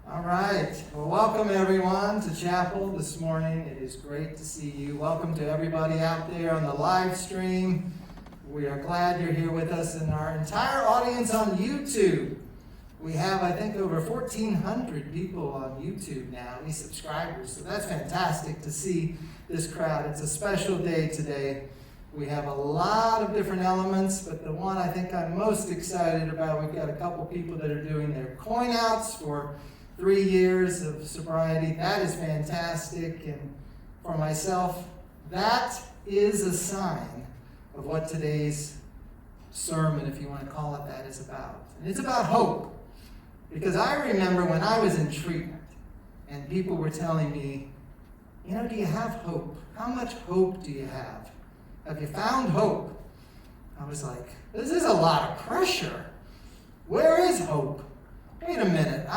All right. Well, welcome everyone to chapel this morning. It is great to see you. Welcome to everybody out there on the live stream. We are glad you're here with us, and our entire audience on YouTube. We have, I think, over 1,400 people on YouTube now, these subscribers. So that's fantastic to see this crowd. It's a special day today. We have a lot of different elements, but the one I think I'm most excited about, we've got a couple people that are doing their coin outs for 3 years of sobriety. That is fantastic. And for myself, that is a sign of what today's sermon, if you want to call it that, is about. And it's about hope. Because I remember when I was in treatment and people were telling me, do you have hope? How much hope do you have? Have you found hope? I was like, this is a lot of pressure. Where is hope? Wait a minute,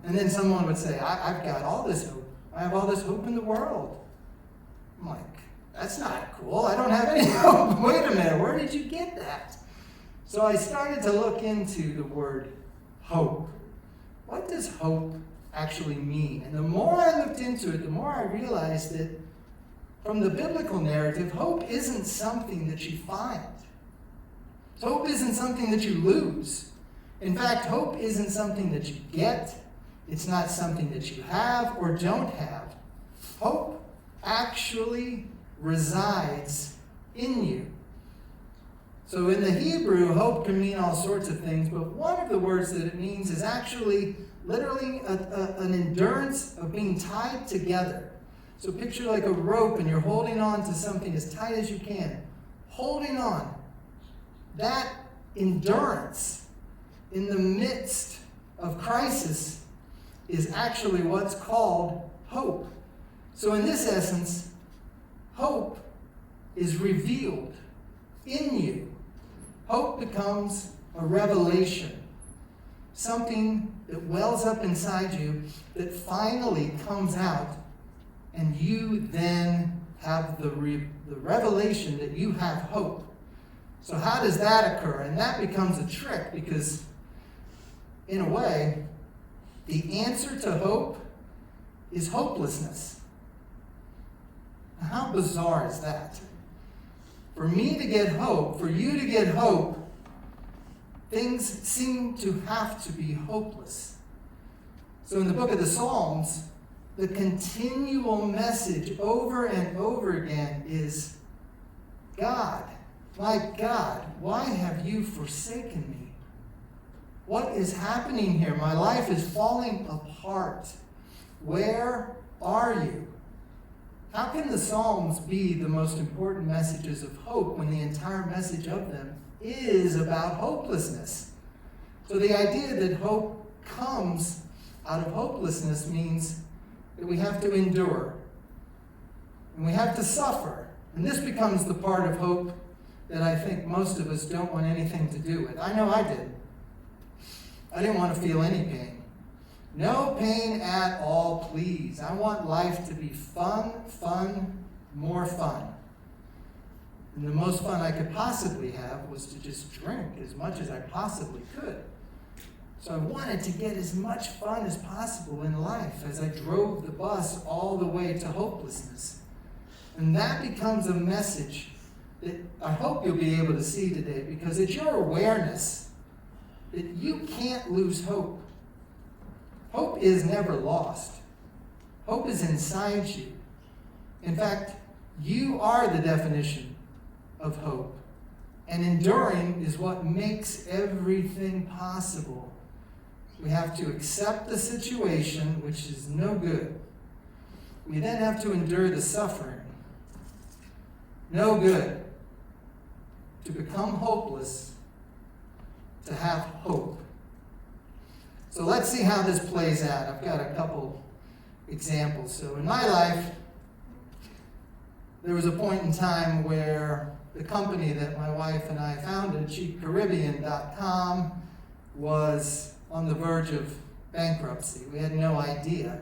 and then someone would say, I've got all this hope. I have all this hope in the world. I'm like, that's not cool. I don't have any hope. Wait a minute, where did you get that? So I started to look into the word hope. What does hope actually mean? And the more I looked into it, the more I realized that from the biblical narrative, hope isn't something that you find. Hope isn't something that you lose. In fact, hope isn't something that you get. It's not something that you have or don't have. Hope actually resides in you. So in the Hebrew, hope can mean all sorts of things, but one of the words that it means is actually literally an endurance of being tied together. So picture like a rope and you're holding on to something as tight as you can. Holding on. That endurance in the midst of crisis is actually what's called hope. So in this essence, hope is revealed in you. Hope becomes a revelation, something that wells up inside you that finally comes out, and you then have the revelation that you have hope. So how does that occur? And that becomes a trick because, in a way, the answer to hope is hopelessness. Now, how bizarre is that? For me to get hope, for you to get hope, things seem to have to be hopeless. So in the book of the Psalms, the continual message over and over again is, God, my God, why have you forsaken me? What is happening here? My life is falling apart. Where are you? How can the Psalms be the most important messages of hope when the entire message of them is about hopelessness? So the idea that hope comes out of hopelessness means that we have to endure. And we have to suffer. And this becomes the part of hope that I think most of us don't want anything to do with. I know I did. I didn't want to feel any pain. No pain at all, please. I want life to be fun, more fun. And the most fun I could possibly have was to just drink as much as I possibly could. So I wanted to get as much fun as possible in life as I drove the bus all the way to hopelessness. And that becomes a message that I hope you'll be able to see today, because it's your awareness that you can't lose hope. Hope is never lost. Hope is inside you. In fact, you are the definition of hope. And enduring is what makes everything possible. We have to accept the situation, which is no good. We then have to endure the suffering. No good. To become hopeless, to have hope. So let's see how this plays out. I've got a couple examples. So in my life, there was a point in time where the company that my wife and I founded, cheapcaribbean.com, was on the verge of bankruptcy. We had no idea.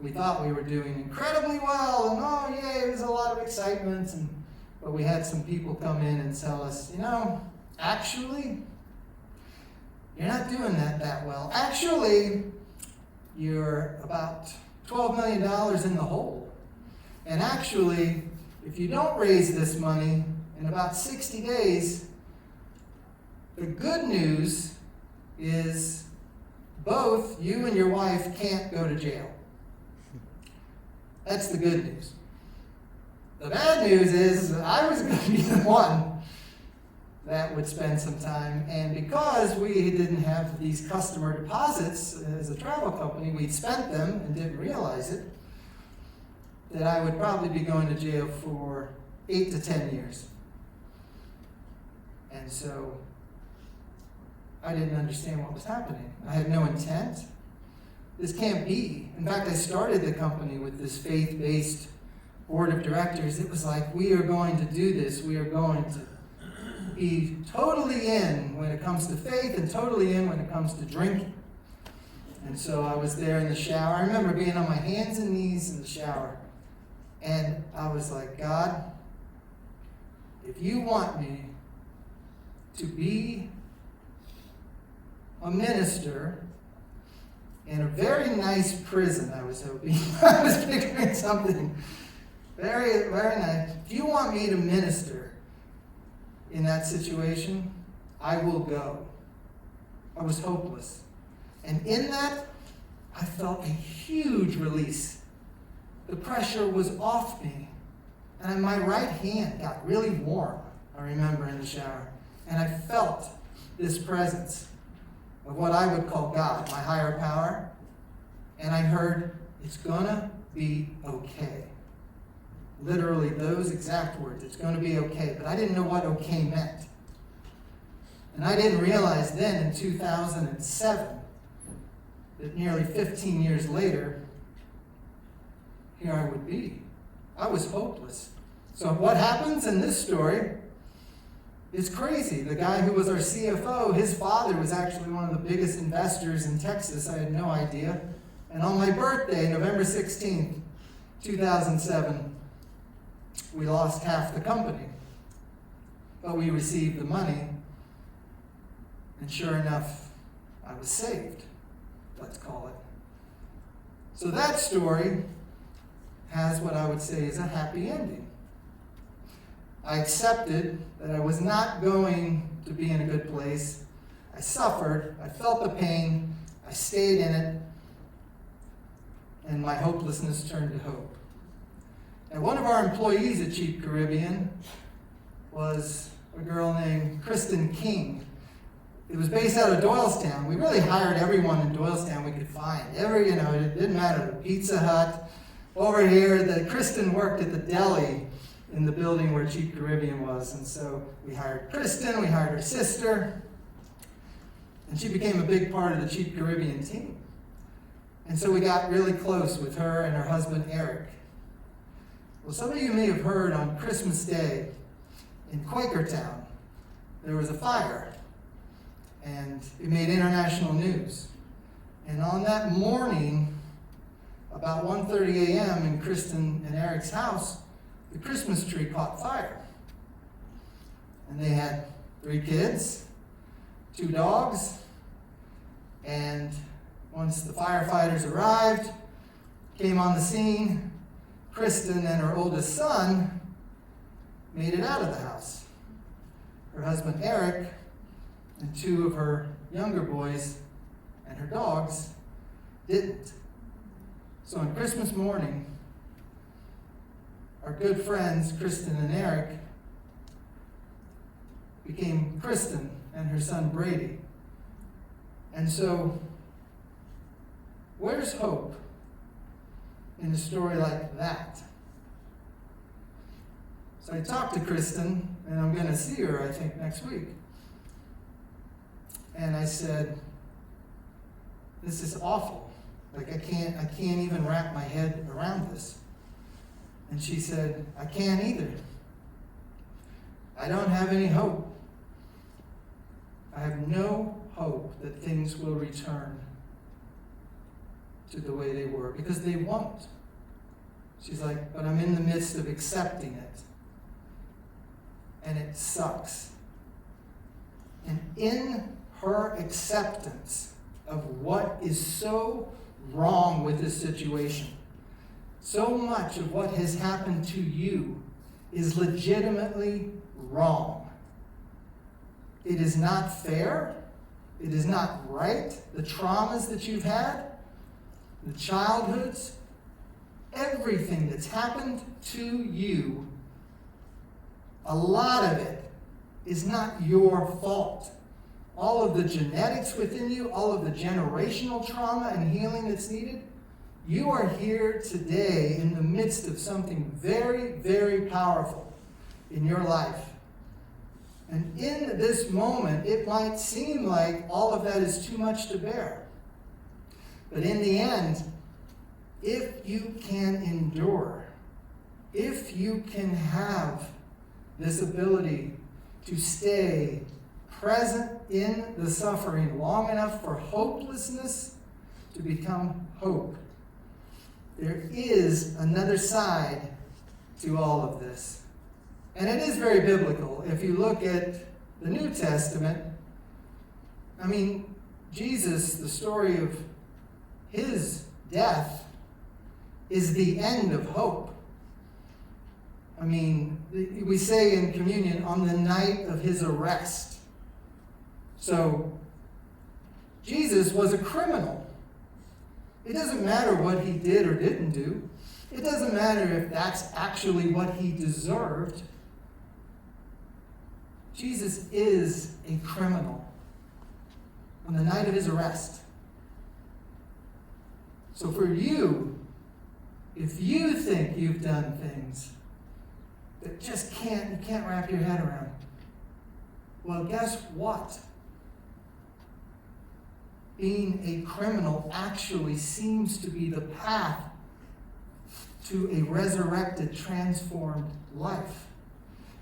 We thought we were doing incredibly well, and oh yay, there's a lot of excitement, but we had some people come in and tell us, actually, you're not doing that well. Actually, you're about $12 million in the hole. And actually, if you don't raise this money in about 60 days, the good news is both you and your wife can't go to jail. That's the good news. The bad news is I was going to be the one that would spend some time, and because we didn't have these customer deposits as a travel company, we'd spent them and didn't realize it, that I would probably be going to jail for 8 to 10 years. And so I didn't understand what was happening. I had no intent. This can't be. In fact, I started the company with this faith-based board of directors. It was like, we are going to do this. We are going to be totally in when it comes to faith and totally in when it comes to drinking. And so I was there in the shower. I remember being on my hands and knees in the shower. And I was like, God, if you want me to be a minister in a very nice prison, I was hoping. I was picturing something very, very nice. If you want me to minister in that situation, I will go. I was hopeless. And in that, I felt a huge release. The pressure was off me. And my right hand got really warm, I remember, in the shower. And I felt this presence of what I would call God, my higher power. And I heard, it's gonna be okay. Literally those exact words, it's gonna be okay. But I didn't know what okay meant. And I didn't realize then in 2007 that nearly 15 years later, here I would be. I was hopeless. So what happens in this story is crazy. The guy who was our CFO, his father was actually one of the biggest investors in Texas. I had no idea. And on my birthday, November 16th, 2007, we lost half the company. But we received the money. And sure enough, I was saved, let's call it. So that story has what I would say is a happy ending. I accepted that I was not going to be in a good place. I suffered. I felt the pain. I stayed in it. And my hopelessness turned to hope. And one of our employees at Cheap Caribbean was a girl named Kristen King. It was based out of Doylestown. We really hired everyone in Doylestown we could find. It didn't matter. The Pizza Hut. Over here, Kristen worked at the deli in the building where Cheap Caribbean was. And so we hired Kristen, we hired her sister, and she became a big part of the Cheap Caribbean team. And so we got really close with her and her husband, Eric. Well, some of you may have heard on Christmas Day in Quakertown, there was a fire, and it made international news. And on that morning, about 1:30 a.m. in Kristen and Eric's house, the Christmas tree caught fire. And they had 3 kids, 2 dogs, and once the firefighters arrived, came on the scene, Kristen and her oldest son made it out of the house. Her husband Eric and 2 of her younger boys and her dogs didn't. So on Christmas morning, our good friends, Kristen and Eric, became Kristen and her son Brady. And so, where's hope in a story like that? So I talked to Kristen, and I'm going to see her, I think, next week. And I said, this is awful. Like, I can't even wrap my head around this. And she said, I can't either. I don't have any hope. I have no hope that things will return to the way they were, because they won't. She's like, but I'm in the midst of accepting it. And it sucks. And in her acceptance of what is so wrong with this situation. So much of what has happened to you is legitimately wrong. It is not fair. It is not right. The traumas that you've had, the childhoods, everything that's happened to you, a lot of it is not your fault. All of the genetics within you, all of the generational trauma and healing that's needed, you are here today in the midst of something very, very powerful in your life. And in this moment, it might seem like all of that is too much to bear. But in the end, if you can endure, if you can have this ability to stay present in the suffering long enough for hopelessness to become hope, there is another side to all of this. And it is very biblical. If you look at the New Testament, I mean, Jesus, the story of his death is the end of hope. I mean, we say in communion, on the night of his arrest. So, Jesus was a criminal. It doesn't matter what he did or didn't do. It doesn't matter if that's actually what he deserved. Jesus is a criminal on the night of his arrest. So for you, if you think you've done things that you can't wrap your head around, well, guess what? Being a criminal actually seems to be the path to a resurrected, transformed life.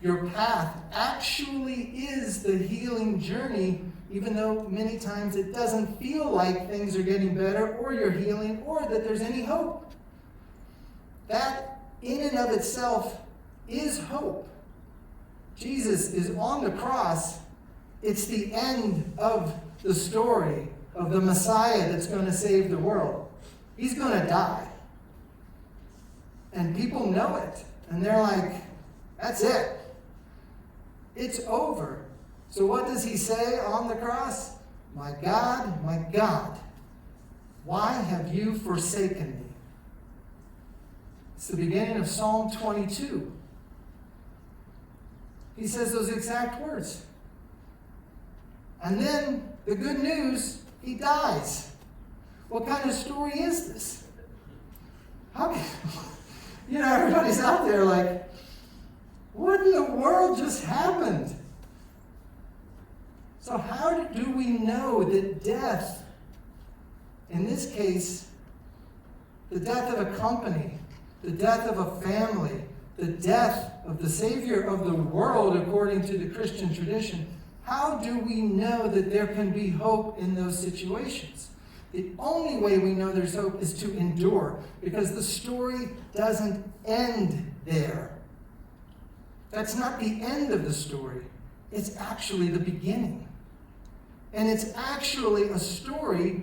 Your path actually is the healing journey, even though many times it doesn't feel like things are getting better or you're healing or that there's any hope. That in and of itself is hope. Jesus is on the cross. It's the end of the story of the Messiah that's going to save the world. He's going to die. And people know it. And they're like, that's it. It's over. So what does he say on the cross? My God, why have you forsaken me? It's the beginning of Psalm 22. He says those exact words. And then the good news, he dies. What kind of story is this? How can, everybody's out there like, what in the world just happened? So how do we know that death, in this case, the death of a company, the death of a family, the death of the Savior of the world according to the Christian tradition, how do we know that there can be hope in those situations? The only way we know there's hope is to endure, because the story doesn't end there. That's not the end of the story. It's actually the beginning. And it's actually a story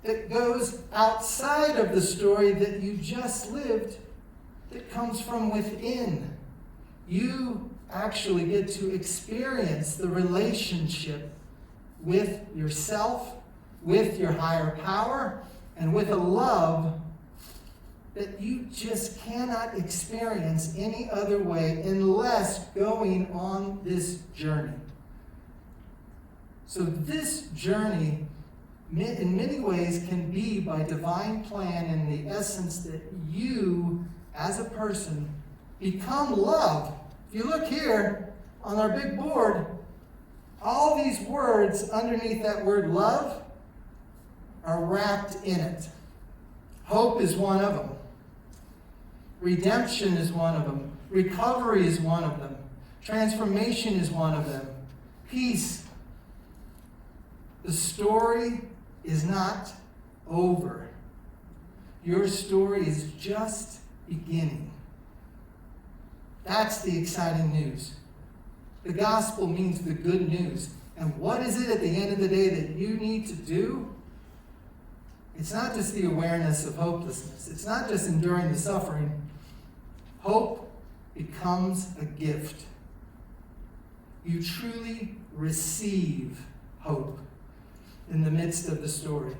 that goes outside of the story that you just lived, that comes from within. You actually get to experience the relationship with yourself, with your higher power, and with a love that you just cannot experience any other way unless going on this journey. So this journey, in many ways, can be by divine plan in the essence that you, as a person, become love. If you look here on our big board, all these words underneath that word love are wrapped in it. Hope is one of them. Redemption is one of them. Recovery is one of them. Transformation is one of them. Peace. The story is not over. Your story is just beginning. That's the exciting news. The gospel means the good news. And what is it at the end of the day that you need to do? It's not just the awareness of hopelessness. It's not just enduring the suffering. Hope becomes a gift. You truly receive hope in the midst of the story.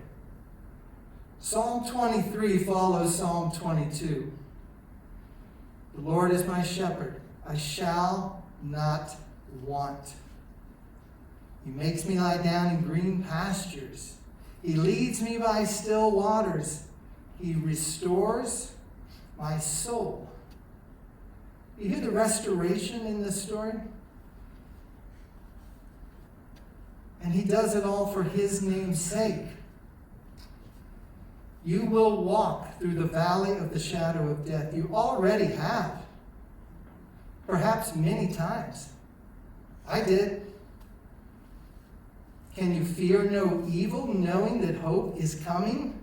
Psalm 23 follows Psalm 22. The Lord is my shepherd. I shall not want. He makes me lie down in green pastures. He leads me by still waters. He restores my soul. You hear the restoration in this story? And he does it all for his name's sake. You will walk through the valley of the shadow of death. You already have. Perhaps many times. I did. Can you fear no evil, knowing that hope is coming?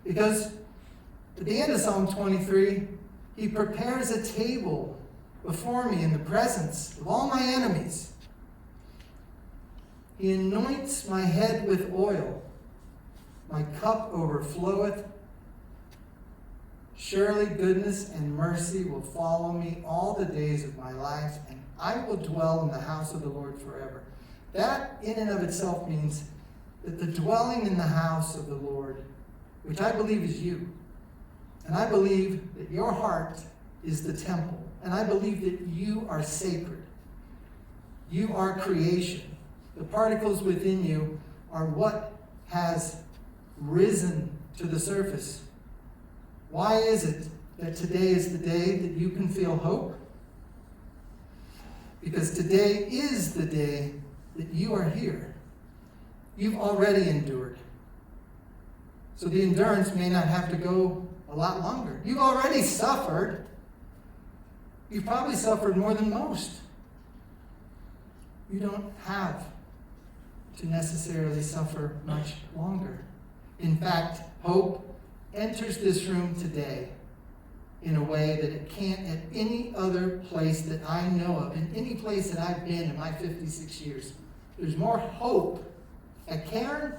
Because at the end of Psalm 23, he prepares a table before me in the presence of all my enemies. He anoints my head with oil. My cup overfloweth. Surely goodness and mercy will follow me all the days of my life, and I will dwell in the house of the Lord forever. That in and of itself means that the dwelling in the house of the Lord, which I believe is you, and I believe that your heart is the temple, and I believe that you are sacred. You are creation. The particles within you are what has risen to the surface. Why is it that today is the day that you can feel hope? Because today is the day that you are here. You've already endured. So the endurance may not have to go a lot longer. You've already suffered. You've probably suffered more than most. You don't have to necessarily suffer much longer. In fact, hope enters this room today in a way that it can't at any other place that I know of, in any place that I've been in my 56 years. There's more hope at Caron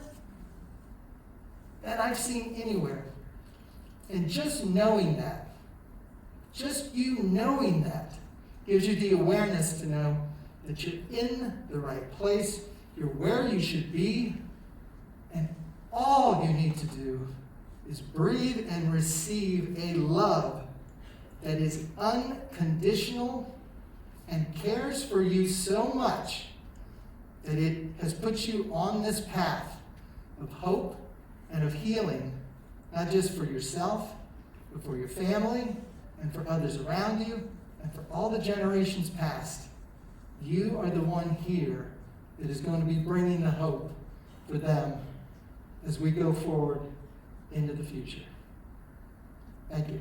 than I've seen anywhere. And just knowing that, just you knowing that, gives you the awareness to know that you're in the right place, you're where you should be, and all you need to do is breathe and receive a love that is unconditional and cares for you so much that it has put you on this path of hope and of healing, not just for yourself, but for your family and for others around you and for all the generations past. You are the one here that is going to be bringing the hope for them as we go forward into the future. Thank you.